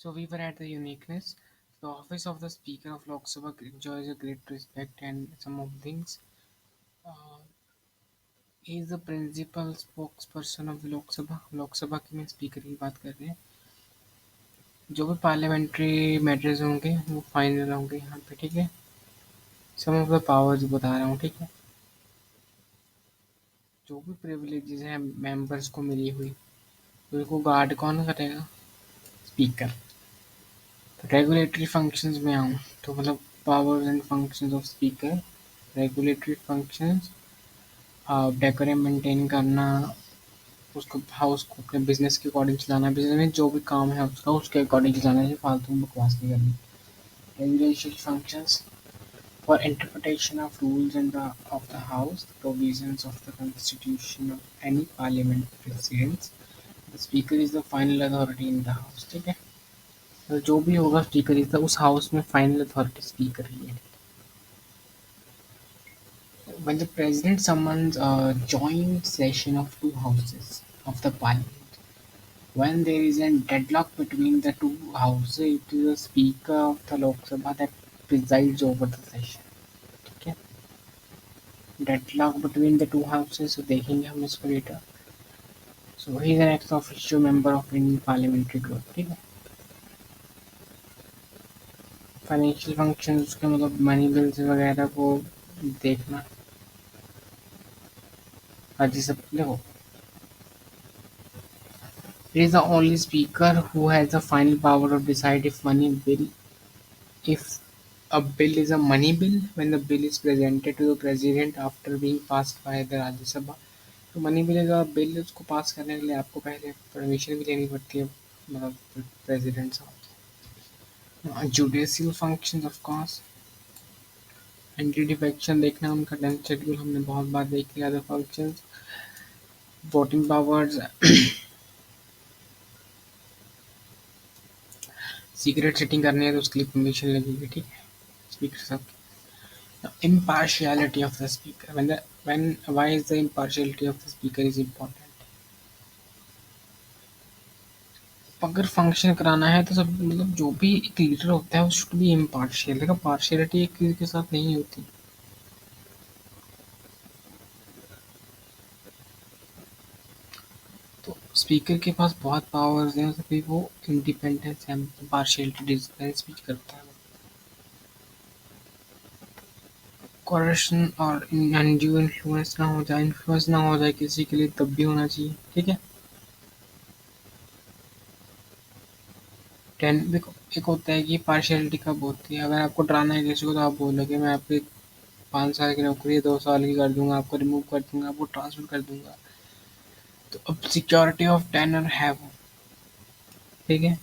So we were at the uniqueness. The office of the Speaker of Lok Sabha enjoys a great respect and some of things. Uh, he is the principal spokesperson of the Lok Sabha. लोक सभा के में speaker की बात कर रहे हैं. जो भी पार्लियामेंट्री मैटर्स होंगे वो फाइनल होंगे यहाँ पे. ठीक है. सम ऑफ द पावर्स बता रहा हूँ. ठीक है. जो भी प्रिविलेजेस हैं मेंबर्स को मिली हुई उनको गार्ड कौन करेगा? स्पीकर. तो रेगुलेटरी फंक्शंस में आऊँ तो मतलब powers and functions of speaker. Regulatory functions, decorum maintain करना, उसको हाउस को अपने बिजनेस के अकॉर्डिंग चलाना, बिजनेस में जो भी काम है उसका उसके अकॉर्डिंग चलाना है, फालतू में बकवास नहीं करनी. Regulatory functions for interpretation of rules and of the house, provisions of the constitution of any parliament presidents. The speaker is the final authority in the house. ठीक है. तो जो भी होगा स्पीकर इज द उस हाउस में final authority speaker ही है. When the president summons a joint session of two houses of the parliament, when there is a deadlock between the two houses, it is the speaker of the Lok Sabha that presides over the session. ठीक है. Deadlock between the two houses, so देखेंगे हम इसको later. So he is an ex officio member of Indian parliamentary group. ठीक है. Financial function उसके मतलब money bills वगैरह को देखना. राज्यसभा देखो. It is the only speaker who has the final power to decide if a bill is a money bill when the bill is presented to the president after being passed by the Rajya Sabha. तो money bill का bill उसको पास करने के लिए आपको पहले permission भी लेनी पड़ती है मतलब प्रेसिडेंट साहब. Judicial functions of course. Anti defection देखना उनका टाइम शेड्यूल हमने बहुत बार देख लिया. Other functions voting powers. Secret setting करनी है तो उसके लिए परमिशन लगेगी. ठीक है. स्पीकर साहब. Impartiality of the speaker. Why is the impartiality of the speaker is important? अगर फंक्शन कराना है तो सब मतलब जो भी एक लीडर होता है वो शुड बी इम्पार्शियल. देखो पार्शियलिटी एक किसी के साथ नहीं होती. तो स्पीकर के पास बहुत पावर्स हैं तभी वो इंडिपेंडेंस है पार्शियलिटी डिफरेंस भी करता है. करप्शन और अनड्यू इन्फ्लुएंस ना हो जाए किसी के लिए तब भी होना चाहिए. ठीक है. देखो एक होता है कि पार्शियलिटी कब होती है. अगर आपको डराना है किसी को तो आप बोलोगे मैं आपके 5 साल की नौकरी 2 साल की कर दूंगा, आपको रिमूव कर दूंगा, आपको ट्रांसफर कर दूंगा. तो अब सिक्योरिटी ऑफ टेनर है वो. ठीक है.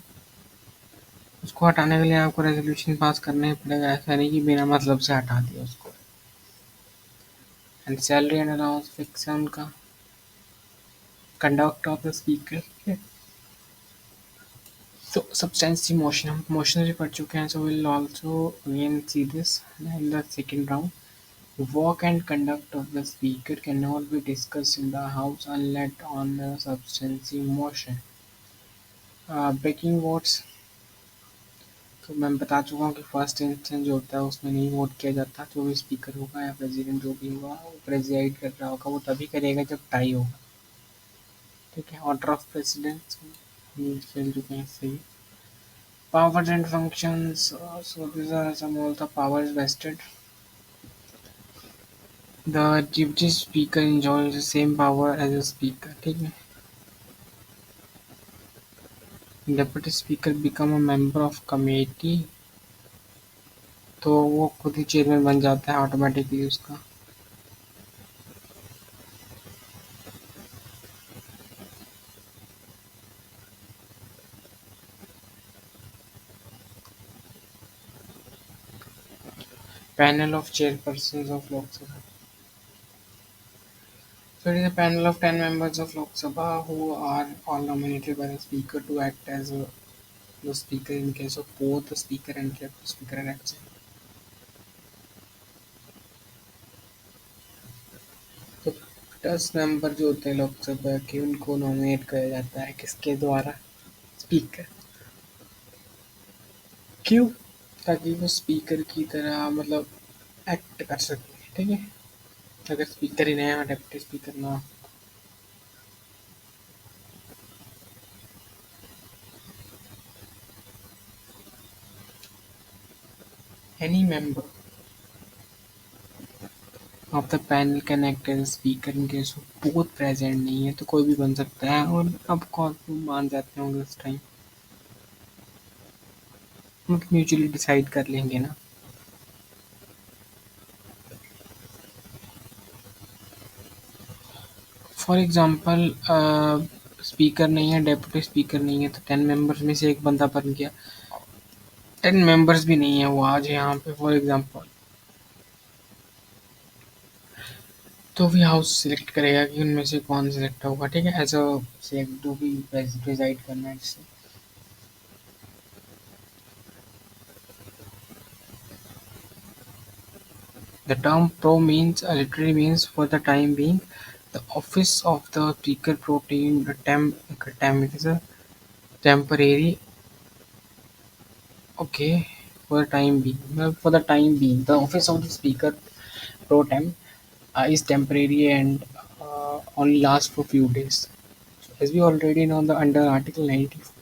उसको हटाने के लिए आपको रेजोल्यूशन पास करना ही पड़ेगा. ऐसा नहीं कि बिना मतलब से हटा दिया उसको. And salary and allowance fix है उनका. Conduct of the speaker. तो सब्सटेंसी मोशन हम मोशन भी पढ़ चुके हैं. So will also again see this in the second round. Work and conduct of the Speaker cannot be discussed in the House unless on a substantive motion. Breaking votes. तो मैं बता चुका हूँ कि फर्स्ट इंस्टेंस जो होता है उसमें नहीं वोट किया जाता. जो भी स्पीकर होगा या प्रेसिडेंट जो भी होगा वो प्रेसिडाइड कर रहा होगा वो तभी करेगा जब टाई होगा. ठीक है. ऑर्डर ऑफ प्रेसिडेंट खेल चुके हैं इससे ही. Powers and functions. So this are some of the powers vested. The deputy speaker enjoys the same power as a speaker. ठीक है. Deputy speaker become a member of committee तो वो खुद ही चेयरमैन बन जाता है ऑटोमेटिकली उसका. Panel of chairpersons of Lok Sabha. So it is a panel of 10 members of Lok Sabha who are all nominated by the speaker to act as the speaker in case of both the speaker and deputy speaker are absent. तो 10 member जो होते हैं लोकसभा के उनको nominate किया जाता है किसके द्वारा? स्पीकर. क्यों? ताकि वो स्पीकर की तरह मतलब एक्ट कर सके, ठीक है। अगर स्पीकर ही नया डेप्टी स्पीकर ना, any member of the panel can act as speaker in case both present नहीं है, तो कोई भी बन सकता है। और अब कौन मान जाते होंगे उस टाइम, मतलब म्यूचुअली डिसाइड कर लेंगे ना। फॉर एग्जांपल स्पीकर नहीं है, डेप्यूटी स्पीकर नहीं है, तो 10 मेंबर्स में से एक बंदा बन गया। 10 मेंबर्स भी नहीं है, वो आज यहाँ पे फॉर एग्जांपल, तो भी हाउस सिलेक्ट करेगा कि उनमें से कौन सिलेक्ट होगा, ठीक है। एज अ सिलेक्ट जो भी प्रिजाइड करना है जिससे। The term "pro" means literally means for the time being. The office of the speaker protein temp is a temporary. Okay, for the time being. Well, for the time being, the office of the speaker pro temp is temporary and only lasts for few days. So as we already know, the under Article 94,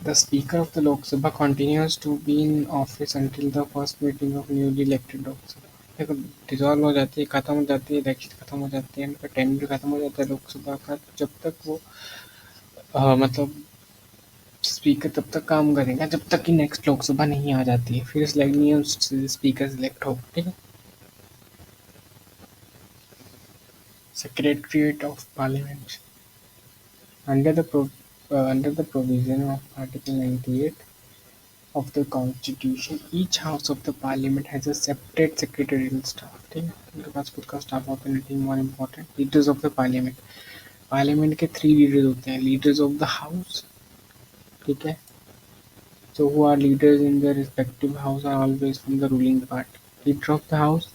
the Speaker of the Lok Sabha continues to be in office until the first meeting of newly elected Lok Sabha. देखो, dissolve हो जाती है, खत्म हो जाती है, election खत्म हो जाते हैं, उनका टेन्योर खत्म हो जाता है लोकसभा का, जब तक वो मतलब स्पीकर तब तक काम करेगा जब तक कि नेक्स्ट लोकसभा नहीं आ जाती है, फिर सिलेक्ट नहीं है, स्पीकर सिलेक्ट हो, ठीक है। Secretariat of parliament under the under the provision of Article 98 of the Constitution, each house of the Parliament has a separate secretarial staff. ठीक है, उनके पास खुद का स्टाफ होता है। Nothing more important, leaders of the parliament, parliament के 3 leaders होते हैं, लीडर्स ऑफ द हाउस, ठीक है। So who are leaders in their respective house are always from the ruling party. Leader of the house,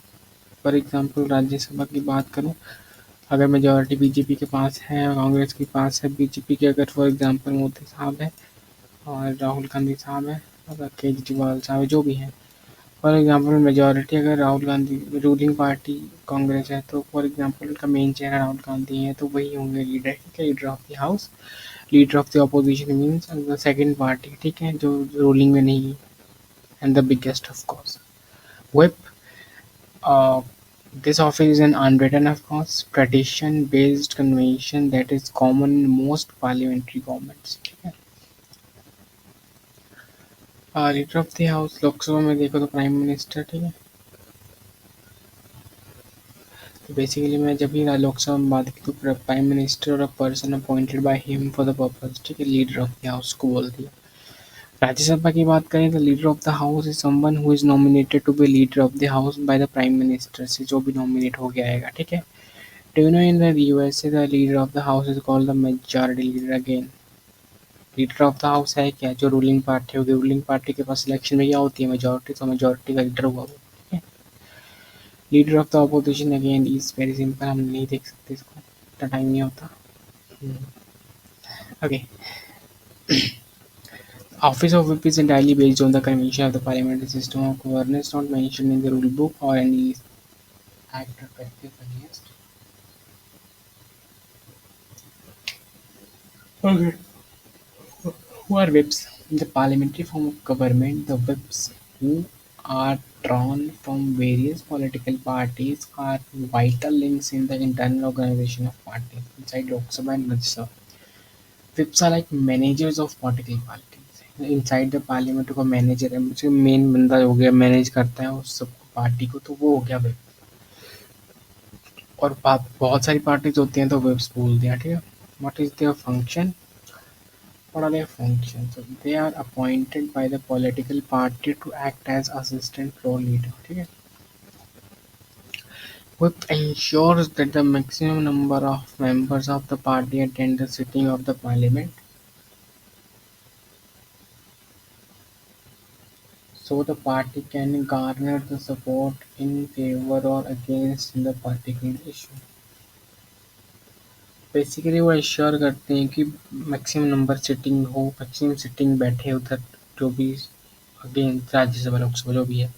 for example Rajya Sabha की बात करूँ, अगर majority BJP के पास है, कांग्रेस के पास है, बीजेपी के अगर फॉर एग्जाम्पल मोदी साहब है और राहुल गांधी साहब है और केजरीवाल साहब है, जो भी है, फॉर एग्जाम्पल मेजोरिटी अगर राहुल गांधी, रूलिंग पार्टी कांग्रेस है, तो फॉर एग्जाम्पल उनका मेन चेहरा राहुल गांधी है, तो वही होंगे लीडर, ठीक है, leader of the house. Leader of the opposition means the second party, ठीक है, जो रूलिंग में नहीं है, and the biggest of course whip. uh, this office is an unwritten, of course, tradition based convention that is common in most parliamentary governments, ठीक है। Leader of the house Lok Sabha में देखो तो प्राइम मिनिस्टर, ठीक है। तो बेसिकली मैं जब भी लोकसभा में बात की तो प्राइम मिनिस्टर और a person appointed by him for the purpose, ठीक है, लीडर ऑफ द हाउस को बोल दिया। राज्यसभा की बात करें तो leader of the house is someone who is nominated to be leader of the house by the prime minister, से जो भी नॉमिनेट हो गया आएगा, ठीक है। Do you know in the USA the leader of the house is called the majority leader again? Leader of the house है क्या, जो रूलिंग पार्टी होगी, रूलिंग पार्टी के पास इलेक्शन में क्या होती है, मेजोरिटी, तो मेजोरिटी का लीडर हुआ वो, ठीक है। Leader of the opposition again is very simple, हम नहीं देख सकते इसको, इतना टाइम नहीं होता। Okay, office of whip is entirely based on the convention of the parliamentary system of governance not mentioned in the rule book or any act or practice against. Okay. Who are whips? In the parliamentary form of government, the whips, who are drawn from various political parties, are vital links in the internal organization of parties inside Lok Sabha and Rajya Sabha. Whips are like managers of political parties. Inside the parliament का manager है, मुझे main बंदा हो गया, manage करता है उस सब पार्टी को, तो वो हो गया whip। और बहुत सारी पार्टीज होती हैं तो whips बोलते हैं, ठीक है। What is their function? What are their functions? So they are appointed by the political party to act as assistant floor leader, ठीक है। Whip ensures that the maximum number of members of the party attend the sitting of the parliament, so the party can garner the support in favor or against in the particular issue. Basically वो ensure करते हैं कि maximum number sitting हो, maximum sitting बैठे उधर जो भी again Rajya Sabha Lok Sabha जो भी है।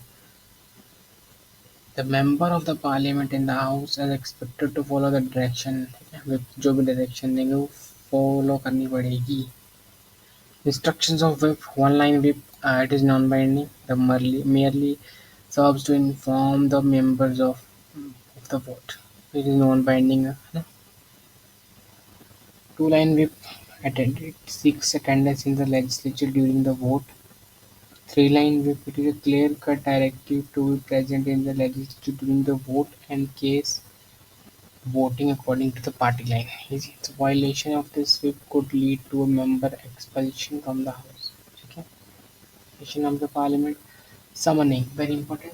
The member of the parliament in the house is expected to follow the direction, जो भी डायरेक्शन देंगे वो फॉलो करनी पड़ेगी। Instructions of whip, one-line whip, it is non-binding. The merely serves to inform the members of the vote. It is non-binding. Two-line whip, it seeks attendance in the legislature during the vote. Three-line whip, it is a clear-cut directive to be present in the legislature during the vote and case voting according to the party line. The violation of this whip could lead to a member expulsion from the house. Okay? Session of the parliament. Summoning, very important.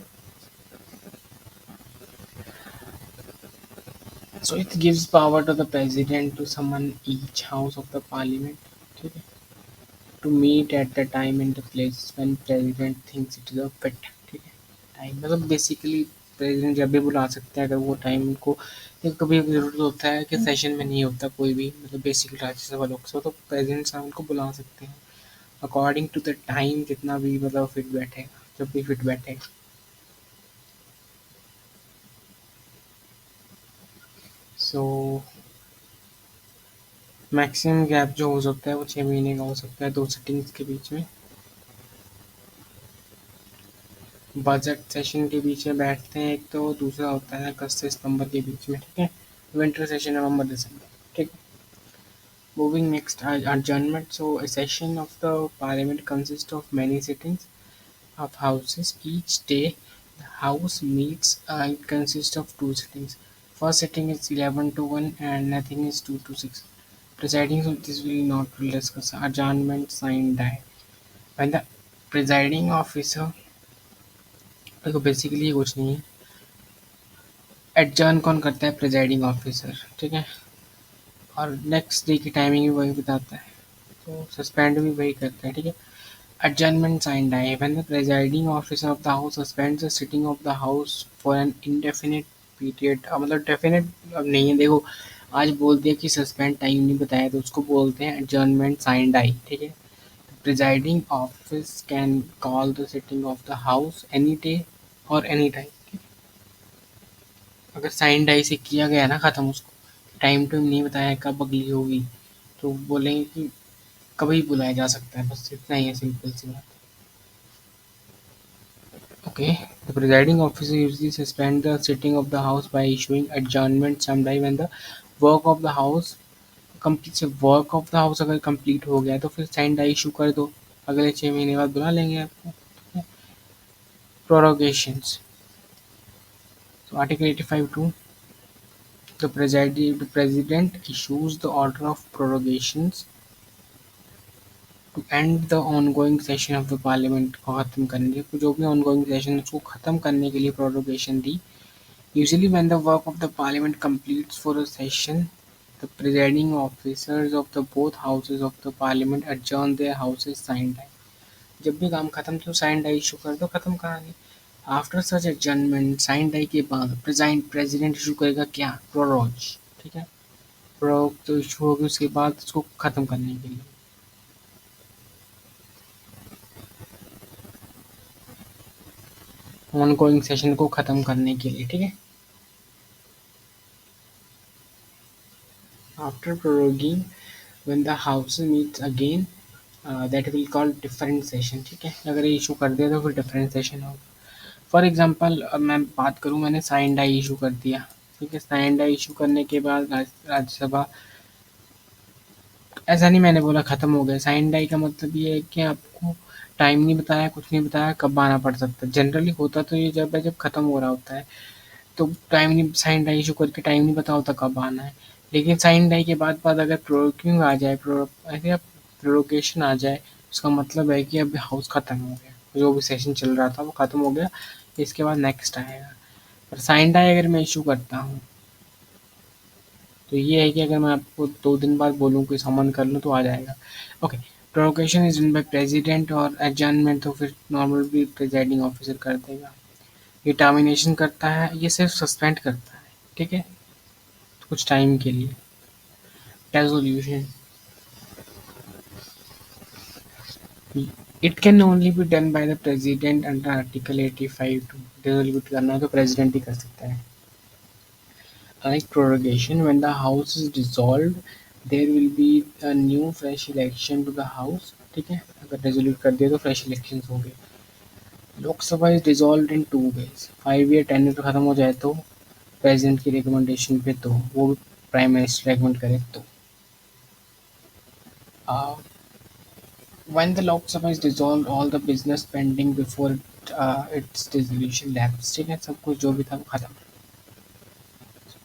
So it gives power to the president to summon each house of the parliament, ठीक है, to meet at the time and the place when president thinks it is a fit, ठीक है। Time मतलब basically president जब भी बुला सकते हैं अगर वो टाइम को, कभी जरूरत होता है कि सेशन में नहीं होता कोई भी, मतलब बेसिकली राज्यसभा लोकसभा, तो प्रेसिडेंट साहब उनको बुला सकते हैं अकॉर्डिंग टू द टाइम, जितना भी मतलब फिट बैठेगा, जब भी फिट बैठेगा। सो मैक्सिमम गैप जो हो सकता है वो 6 महीने का हो सकता है दो सिटिंग्स के बीच में। बजट सेशन के बीच में बैठते हैं एक, तो दूसरा होता है अगस्त से सितंबर के बीच में, ठीक है। विंटर सेशन नवंबर दिसंबर, ठीक। Moving next, adjournment. So a session of the parliament consists of many sittings of houses. Each day the house meets, it consists of two sittings. First sitting is 11 to 1 and nothing is 2 to 6. Presiding, so this will not will discuss. Adjournment, sign, die. When the presiding officer, देखो basically कुछ नहीं है, adjourn कौन करता है, presiding officer, ठीक है, और नेक्स्ट डे की टाइमिंग भी वही बताता है, तो सस्पेंड भी वही करता है, ठीक है। Adjournment sine die, when the presiding officer of the house suspends the sitting of the house for an indefinite period, मतलब डेफिनेट अब नहीं है, देखो आज बोल दिया कि सस्पेंड टाइम नहीं बताया तो उसको बोलते हैं एडजर्नमेंट साइन डाई, ठीक है। Presiding office can call the sitting of the house any day और एनी टाइम। अगर साइन डाई से किया गया ना ख़त्म, उसको टाइम टू नहीं बताया कब अगली होगी, तो बोलेंगे कि कभी बुलाया जा सकता है, बस इतना ही है, सिंपल सी बात। Okay, the presiding officer usually suspend the sitting of the house by issuing adjournment some time when the work of the house complete, से वर्क ऑफ द हाउस अगर कंप्लीट हो गया तो फिर साइन डाई इशू कर दो, अगले 6 महीने बाद बुला लेंगे आपको। प्रोरोगेशंस, so Article 85(2), the president issues the order of prorogations to end the ongoing session of the parliament, को खत्म करने के लिए, जो भी ongoing session उसको खत्म करने के लिए prorogation the. Usually when the work of the parliament completes for a session, the presiding officers of the both houses of the parliament adjourn their houses sign die. जब भी काम खत्म तो साइन डाई इशू कर दो, खत्म कहानी। After such adjournment, sine die के बाद प्रेसिडेंट इशू करेगा क्या, प्रोरोज, ठीक है। प्रोरोग तो इशू होगी उसके बाद उसको खत्म करने के लिए। ऑनगोइंग सेशन को खत्म करने के लिए, ठीक है। After proroguing, when the house meets again, that will call different session, ठीक है। अगर ये इशू कर दिया तो फिर डिफरेंट सेशन होगा। फॉर एग्जांपल मैं बात करूं, मैंने साइन डाई इशू कर दिया, ठीक है। साइन डाई इशू करने के बाद राज्यसभा, ऐसा नहीं मैंने बोला खत्म हो गया, साइन डाई का मतलब ये है कि आपको टाइम नहीं बताया, कुछ नहीं बताया कब आना पड़ सकता है। जनरली होता तो ये जब है जब खत्म हो रहा होता है, तो टाइम नहीं, साइन डाई इशू करके टाइम नहीं पता होता कब आना है। लेकिन साइन डाई के बाद अगर प्रोरोगिंग आ जाए, प्रोरोगेशन आ जाए, उसका मतलब है कि अभी हाउस खत्म हो गया, जो भी सेशन चल रहा था वो खत्म हो गया, इसके बाद नेक्स्ट आएगा। पर साइन डाई अगर मैं इशू करता हूँ तो ये है कि अगर मैं आपको 2 दिन बाद बोलूँ कि समन कर लूँ तो आ जाएगा। Okay, provocation is done by president और एडजर्नमेंट तो फिर नॉर्मल भी प्रिजाइडिंग ऑफिसर कर देगा। ये टर्मिनेशन करता है, ये सिर्फ सस्पेंड करता है, ठीक है, कुछ टाइम के लिए। resolution. It can only be done by the president under Article 85 to resolve करना है तो president ही कर सकता है. Like prorogation, when the house is dissolved, there will be a new fresh election to the house. ठीक है, अगर resolve कर दिया तो fresh elections होंगे. Lok Sabha is dissolved in two ways. 5 year tenure खत्म हो जाए तो president की recommendation पे तो वो भी prime minister recommend करे तो. Uh, when the Lok Sabha is dissolved, all the business pending before its dissolution lapses. ठीक है, सब कुछ जो भी था वो खत्म.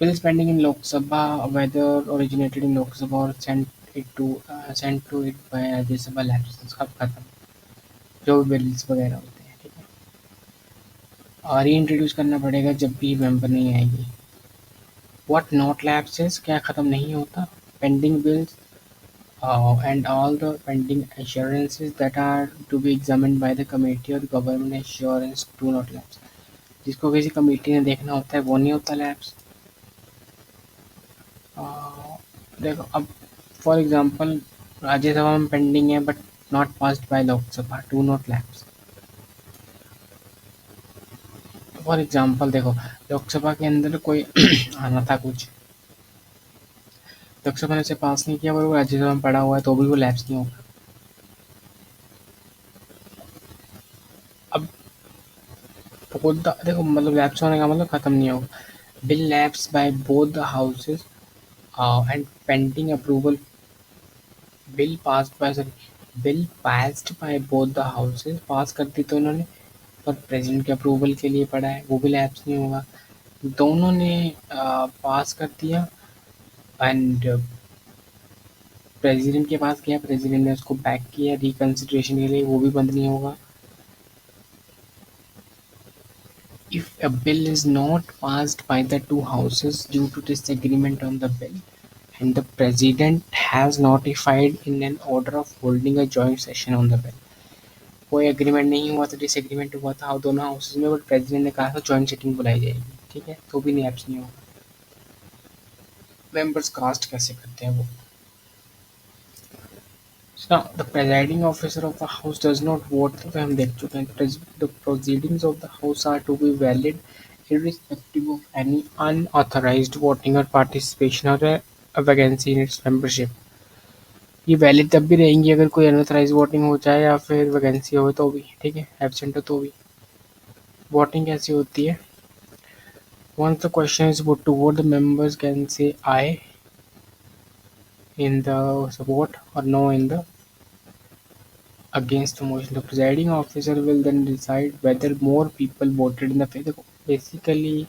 Bills pending in Lok Sabha, whether originated in Lok Sabha or sent to it by Rajya Sabha lapses. सब खत्म. जो भी बिल्स वगैरह होते हैं, ठीक है. और रीइंट्रोड्यूस करना पड़ेगा जब भी मेंबर नहीं आएगी. What not lapses, क्या खत्म नहीं होता. Pending bills and all the pending assurances that are to be examined by the committee or government assurance do not lapse. जिसको किसी कमेटी ने देखना होता है वो नहीं होता लैप्स. देखो अब फॉर एग्जांपल राज्यसभा में पेंडिंग है but not passed by Lok Sabha, do not lapse. For example देखो, लोकसभा के अंदर कोई आना था कुछ, लोकसभा ने उसे पास नहीं किया और वो राज्यसभा में पड़ा हुआ है तो भी वो लैप्स नहीं होगा. अब देखो मतलब लैप्स होने का मतलब खत्म नहीं होगा. Bill lapse by both the houses and pending approval. Bill passed by both the houses, pass कर दी तो उन्होंने, पर प्रेसिडेंट के अप्रूवल के लिए पड़ा है वो भी लैप्स नहीं होगा. दोनों ने पास कर दिया एंड प्रेसिडेंट के पास गया, प्रेसिडेंट ने उसको बैक किया रिकंसिडरेशन के लिए, वो भी बंद नहीं होगा. If a bill is not passed by the two houses due to disagreement on the bill and the president has notified in an order of holding a joint session on the bill. कोई agreement नहीं हुआ था, disagreement हुआ था दोनों houses में, but president ने कहा था जॉइंट सिटिंग बुलाई जाएगी, ठीक है, तो भी लैप्स नहीं होगा. मेंबर्स कास्ट कैसे करते हैं वो. Now, the presiding officer of the house does not vote. तो हम देख चुके हैं. The proceedings of the house are to be valid irrespective of any unauthorized voting or participation or a vacancy in its membership. ये valid तब भी रहेंगी अगर कोई अनऑथराइज वोटिंग हो जाए या फिर वैकेंसी हो तो भी, ठीक है, एब्सेंट हो तो भी. वोटिंग कैसी होती है. Once the question is put to vote, the members can say aye in the support or no in the against the motion. The presiding officer will then decide whether more people voted in the favor. Basically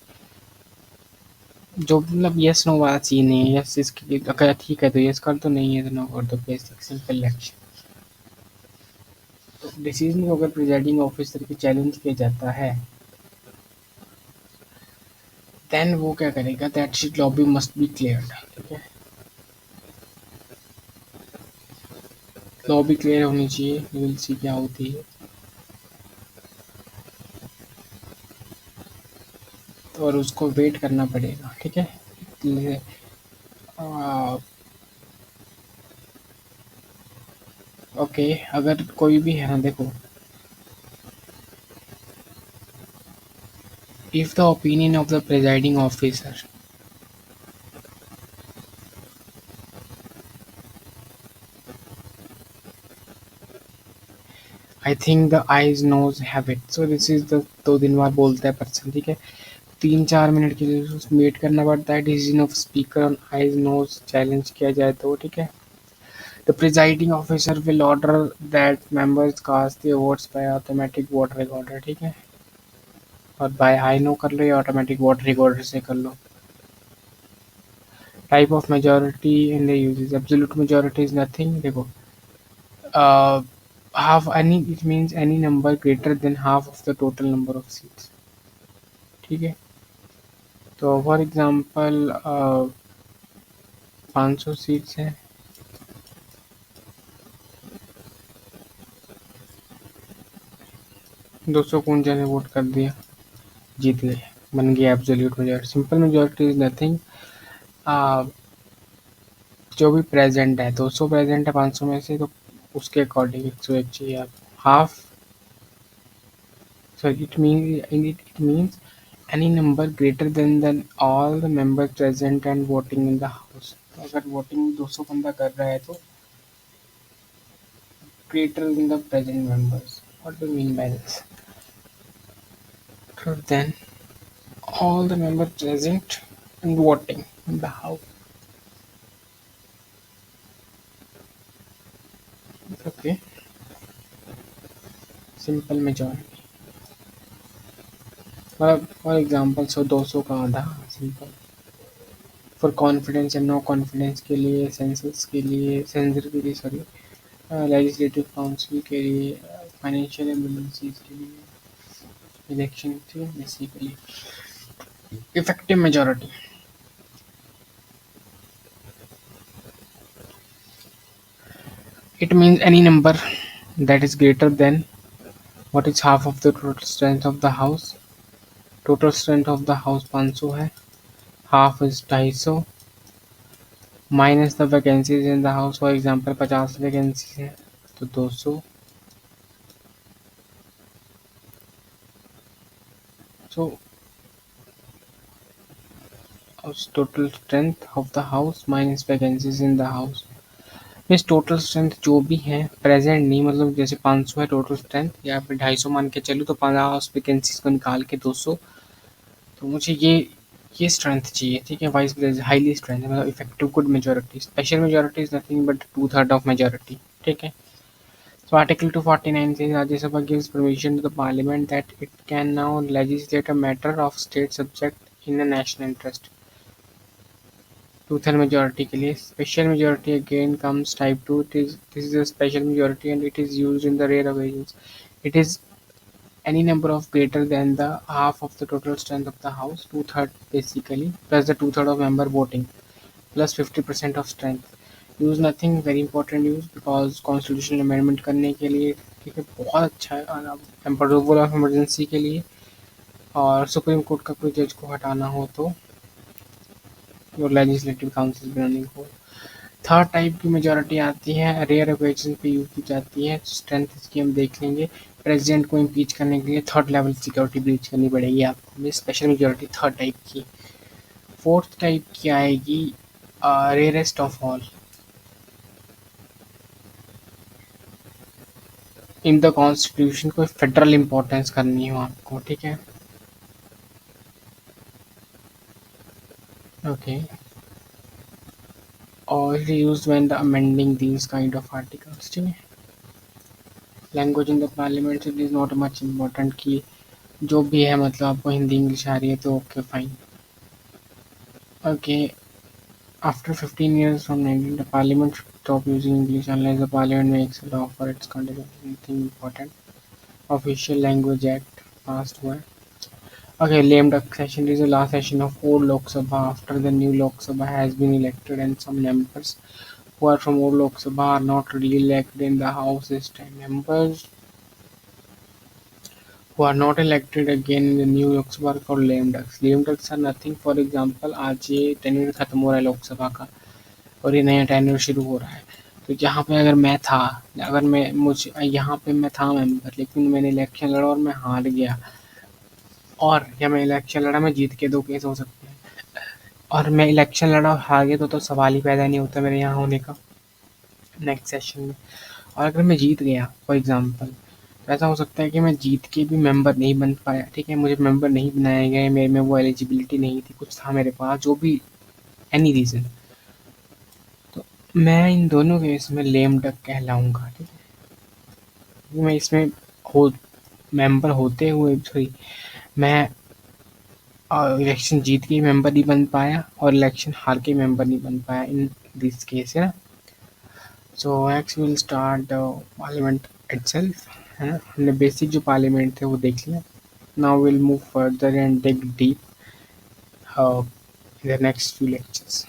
जो मतलब yes no वाला scene है. Yes इसके अगर ठीक है तो yes कर दो, नहीं है तो नो कर दो. Basic simple election. तो डिसीजन को अगर प्रिजाइडिंग ऑफिसर की चैलेंज किया जाता है देन वो क्या करेगा, that sheet lobby must be cleared. ठीक है, लॉबी क्लियर होनी चाहिए. विल सी क्या होती है. तो और उसको वेट करना पड़ेगा, ठीक है. ओके अगर कोई भी है ना, देखो, if the opinion of the presiding officer I think the eyes nose have it. So this is the 2 दिन बाद बोलता है पर्सन, ठीक है. 3-4 मिनट के लिए वेट करना पड़ता है decision of speaker on ayes noes challenge किया जाए तो, ठीक है. The presiding officer will order that members cast their votes by automatic vote recorder, ठीक है. और बाय आई नो कर लो या ऑटोमेटिक वोट रिकॉर्डर से कर लो. Type of majority in the uses. Absolute majority is nothing. देखो half any, it means any number greater than half of the total number of seats, ठीक है. तो for example 500 seats हैं, 251 ने vote कर दिया, जीत गए, बन गया absolute majority. Simple majority is nothing. जो भी प्रेजेंट है, 200 प्रेजेंट है 500 में से, तो उसके अकॉर्डिंग 101 चाहिए आप। Half, sorry, it means any number greater than all the members present and voting in the house। तो अगर वोटिंग 200 बंदा कर रहा है तो greater than the present members, what do you mean by this? So then all the members present and voting in the house, okay, simple majority। For example, so 200 का आधा, simple। For confidence and no confidence के लिए, census के लिए, sensor के लिए, sorry, legislative council के लिए, फाइनेंशियल इमरजेंसीज के लिए, इलेक्शन थे basically. Effective majority, it means any number that is greater than what is half of the total strength of the house। Total strength of the house 500 है, half is 250 minus the vacancies in the house. For example 50 vacancies है तो 200, so total strength of the house minus vacancies in the house. Means total strength जो भी है present नहीं, मतलब जैसे 500 है टोटल स्ट्रेंथ, या फिर 250 मान के चलूँ, तो 50 वैकेंसीज को निकाल के 200, तो मुझे ये स्ट्रेंथ चाहिए, ठीक है। वाइस प्रेसिडेंट हाईली स्ट्रेंथ, मतलब effective good majority. Special majority is nothing but 2/3 of majority, ठीक है। So Article 249 says Rajya Sabha gives permission to the Parliament that it can now legislate a matter of state subject in the national interest। 2/3 majority के लिए। Special majority again comes type 2, this is a special majority and it is used in the rare occasions। It is any number of greater than the half of the total strength of the house, 2/3 basically, plus the 2/3 of member voting, plus 50% of strength। Use nothing very important use because constitutional amendment करने के लिए, ठीक है, बहुत अच्छा है। और approval of emergency के लिए, और सुप्रीम कोर्ट का कोई जज को हटाना हो तो, और लेजिस्लेटिव काउंसिल बनाने को। थर्ड टाइप की मेजोरिटी आती है, रेयर ओकेजन पे यूज की जाती है। स्ट्रेंथ इसकी हम देख लेंगे। प्रेसिडेंट को इम्पीच करने के लिए थर्ड लेवल सिक्योरिटी ब्रीच करनी पड़ेगी आपको, स्पेशल मेजोरिटी थर्ड टाइप की। फोर्थ टाइप की आएगी rarest of all, in the constitution को फेडरल इंपॉर्टेंस करनी हो आपको, ठीक है, ओके। और used when the amending these kind of articles, ठीक है। Language in the parliament, it is not much important कि जो भी है, मतलब आपको हिंदी इंग्लिश आ रही है तो okay fine, okay. After 15 years from 19, the parliament should stop using English unless the parliament makes a law for its content। Anything important, official language act passed हुआ है। Okay, lame duck session is the last session of old Lok Sabha after the new Lok Sabha has been elected, and some members who are from old Lok Sabha are not really elected in the house this time। Members who are not elected again in the new Lok Sabha are called lame ducks। Lame ducks are nothing, for example, आज ये tenure खत्म हो रहा है लोक सभा का और ये नया टेन्योर शुरू हो रहा है, तो यहाँ पे अगर मैं था, अगर मैं मुझे यहाँ पे मैं था मेंबर, लेकिन मैंने इलेक्शन लड़ा और मैं हार गया, और या मैं इलेक्शन लड़ा मैं जीत के, दो केस हो सकते हैं। और मैं इलेक्शन लड़ा और हार गया तो सवाल ही पैदा नहीं होता मेरे यहाँ होने का नेक्स्ट सेशन में। और अगर मैं जीत गया फॉर एग्जांपल, तो ऐसा हो सकता है कि मैं जीत के भी मेंबर नहीं बन पाया, ठीक है, मुझे मेंबर नहीं बनाया गया, मेरे में वो एलिजिबिलिटी नहीं थी, कुछ था मेरे पास, जो भी एनी रीज़न, तो मैं इन दोनों केस में लेम डक कहलाऊंगा, ठीक है। मैं इसमें हो मेंबर होते हुए, सॉरी, मैं इलेक्शन जीत के मेंबर नहीं बन पाया और इलेक्शन हार के मेंबर नहीं बन पाया इन दिस केस, है ना। So next will start the parliament itself, है ना। हमने बेसिक जो पार्लियामेंट थे वो देख लिया। Now will move further and dig deep in the next few lectures.